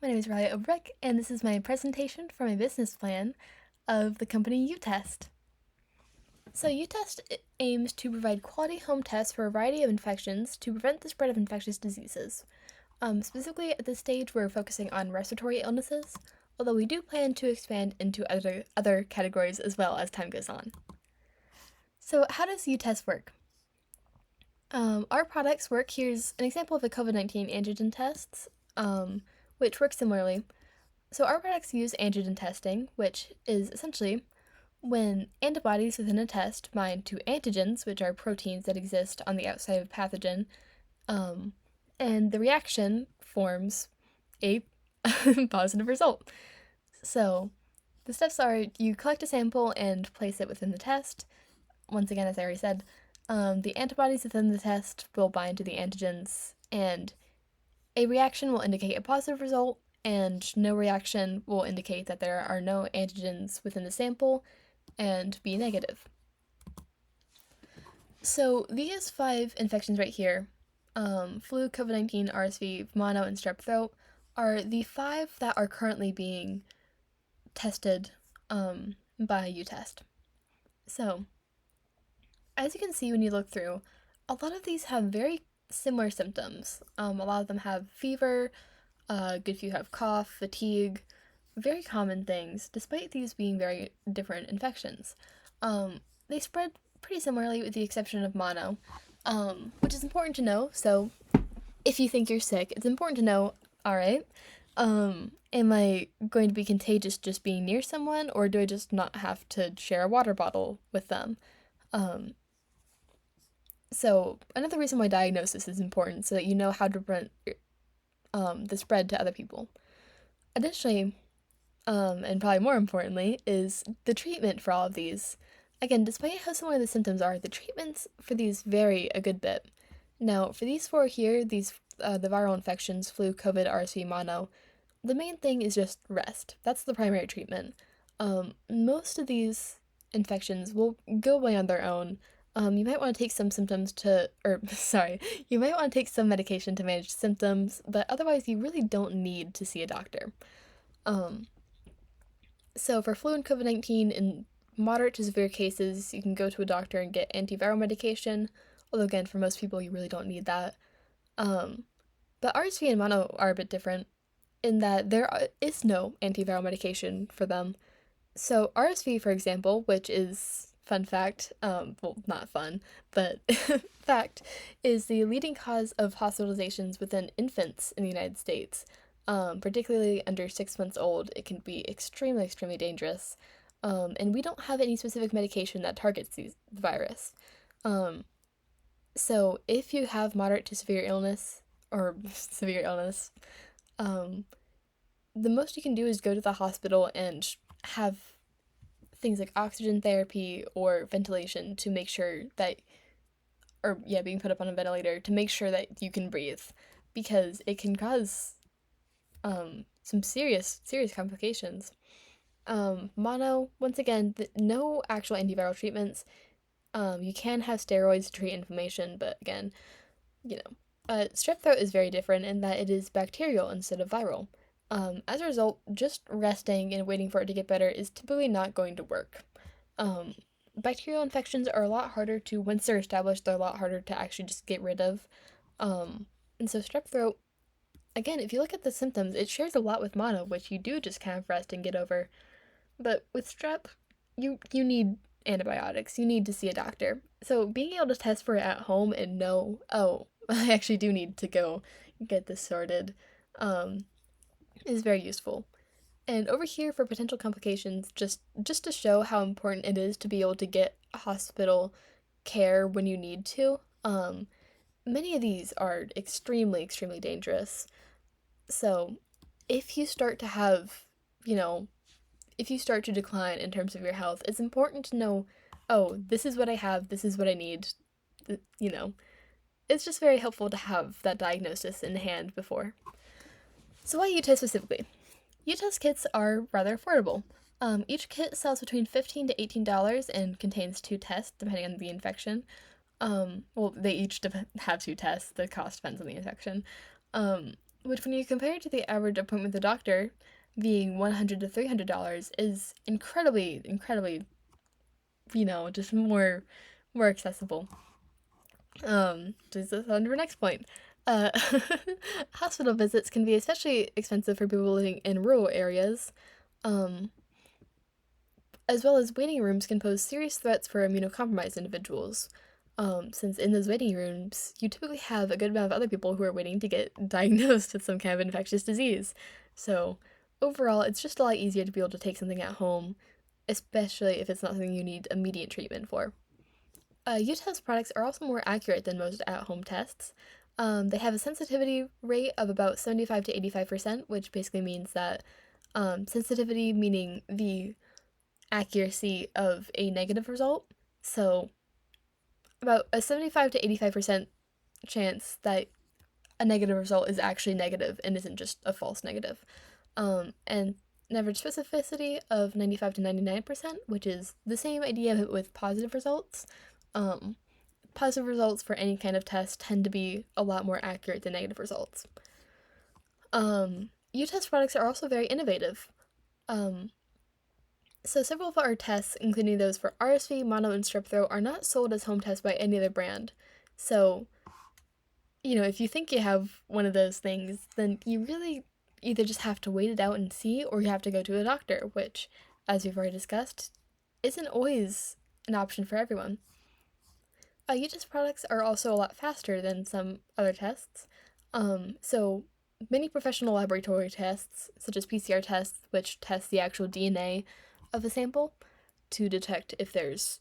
My name is Rylee Oberbeck, and this is my presentation for my business plan of the company UTest. So UTest aims to provide quality home tests for a variety of infections to prevent the spread of infectious diseases. Specifically at this stage, we're focusing on respiratory illnesses, although we do plan to expand into other categories as well as time goes on. So how does UTest work? Our products work. Here's an example of a COVID-19 antigen tests, which work similarly. So our products use antigen testing, which is essentially when antibodies within a test bind to antigens, which are proteins that exist on the outside of a pathogen, and the reaction forms a positive result. So the steps are you collect a sample and place it within the test. Once again, as I already said, the antibodies within the test will bind to the antigens, and a reaction will indicate a positive result, and no reaction will indicate that there are no antigens within the sample and be negative. So these 5 infections right here, flu, COVID-19, RSV, mono, and strep throat, are the 5 that are currently being tested by UTest. So, as you can see when you look through, a lot of these have very similar symptoms. A lot of them have fever, good few have cough, fatigue, very common things, despite these being very different infections. They spread pretty similarly with the exception of mono, which is important to know. So if you think you're sick, it's important to know, all right, am I going to be contagious just being near someone, or do I just not have to share a water bottle with them? So another reason why diagnosis is important, so that you know how to prevent the spread to other people. Additionally, and probably more importantly, is the treatment for all of these. Again, despite how similar the symptoms are, the treatments for these vary a good bit. Now, for these 4 here, the viral infections, flu, COVID, RSV, mono, the main thing is just rest. That's the primary treatment. Most of these infections will go away on their own. You might want to take some you might want to take some medication to manage symptoms, but otherwise you really don't need to see a doctor. So for flu and COVID-19, in moderate to severe cases, you can go to a doctor and get antiviral medication, although again, for most people, you really don't need that. But RSV and mono are a bit different in that there is no antiviral medication for them. So RSV, for example, which is fun fact, well, not fun, but fact, is the leading cause of hospitalizations within infants in the United States. Particularly under 6 months old, it can be extremely, extremely dangerous. And we don't have any specific medication that targets the virus. So if you have moderate to severe illness, or severe illness, the most you can do is go to the hospital and have things like oxygen therapy or ventilation to make sure that, being put up on a ventilator to make sure that you can breathe, because it can cause some serious complications. Mono, once again, no actual antiviral treatments. You can have steroids to treat inflammation, but again, strep throat is very different in that it is bacterial instead of viral. As a result, just resting and waiting for it to get better is typically not going to work. Bacterial infections are a lot harder to, once they're established, they're a lot harder to actually just get rid of. And so strep throat, again, if you look at the symptoms, it shares a lot with mono, which you do just kind of rest and get over. But with strep, you need antibiotics. You need to see a doctor. So being able to test for it at home and know, oh, I actually do need to go get this sorted, is very useful. And over here for potential complications, just to show how important it is to be able to get hospital care when you need to, many of these are extremely, extremely dangerous. So if you start to have, if you start to decline in terms of your health, it's important to know, oh, this is what I have, this is what I need, It's just very helpful to have that diagnosis in hand before. So why UTest specifically? UTest kits are rather affordable. Each kit sells between $15 to $18 and contains 2 tests, depending on the infection. They each have 2 tests. The cost depends on the infection. which when you compare it to the average appointment with a doctor being $100 to $300 is incredibly, just more accessible. This is on to our next point. Uh, Hospital visits can be especially expensive for people living in rural areas, um, as well as waiting rooms can pose serious threats for immunocompromised individuals. Since in those waiting rooms, you typically have a good amount of other people who are waiting to get diagnosed with some kind of infectious disease. So, overall, it's just a lot easier to be able to take something at home, especially if it's not something you need immediate treatment for. U-Test products are also more accurate than most at-home tests. They have a sensitivity rate of about 75 to 85%, which basically means that sensitivity meaning the accuracy of a negative result. So, about a 75 to 85% chance that a negative result is actually negative and isn't just a false negative. And an average specificity of 95 to 99%, which is the same idea with positive results. Um, Positive results for any kind of test tend to be a lot more accurate than negative results. U-Test products are also very innovative. So several of our tests, including those for RSV, mono, and strep throat, are not sold as home tests by any other brand. So, if you think you have one of those things, then you really either just have to wait it out and see, or you have to go to a doctor, which, as we've already discussed, isn't always an option for everyone. U-Test products are also a lot faster than some other tests. So many professional laboratory tests, such as PCR tests, which test the actual DNA of a sample to detect if there's,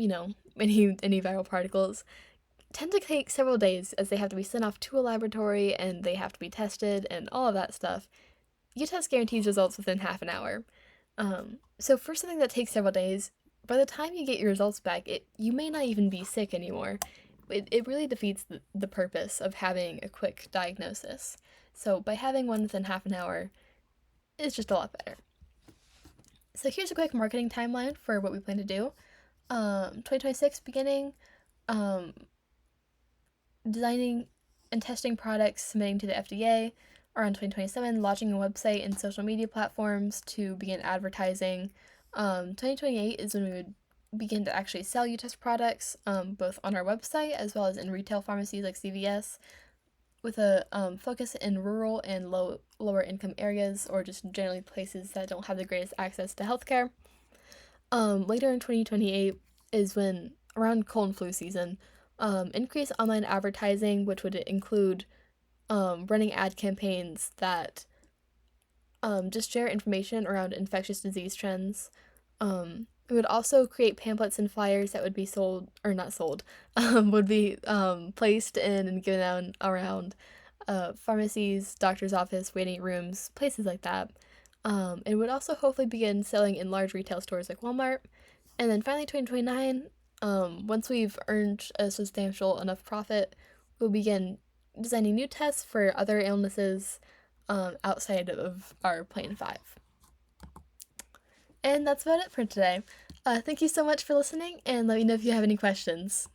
any viral particles, tend to take several days as they have to be sent off to a laboratory and they have to be tested and all of that stuff. U-Test guarantees results within half an hour. So for something that takes several days, by the time you get your results back, you may not even be sick anymore. It really defeats the purpose of having a quick diagnosis. So by having one within half an hour, it's just a lot better. So here's a quick marketing timeline for what we plan to do. 2026 beginning, designing and testing products, submitting to the FDA. Around 2027, launching a website and social media platforms to begin advertising. 2028 is when we would begin to actually sell U-Test products, both on our website as well as in retail pharmacies like CVS, with a focus in rural and lower income areas, or just generally places that don't have the greatest access to healthcare. Later in 2028 is when, around cold and flu season, increase online advertising, which would include running ad campaigns that just share information around infectious disease trends. It would also create pamphlets and flyers that would be sold, or not sold, would be placed in and given out around pharmacies, doctor's office, waiting rooms, places like that. It would also hopefully begin selling in large retail stores like Walmart. And then finally, 2029, once we've earned a substantial enough profit, we'll begin designing new tests for other illnesses outside of our Plan 5. And that's about it for today. Thank you so much for listening, and let me know if you have any questions.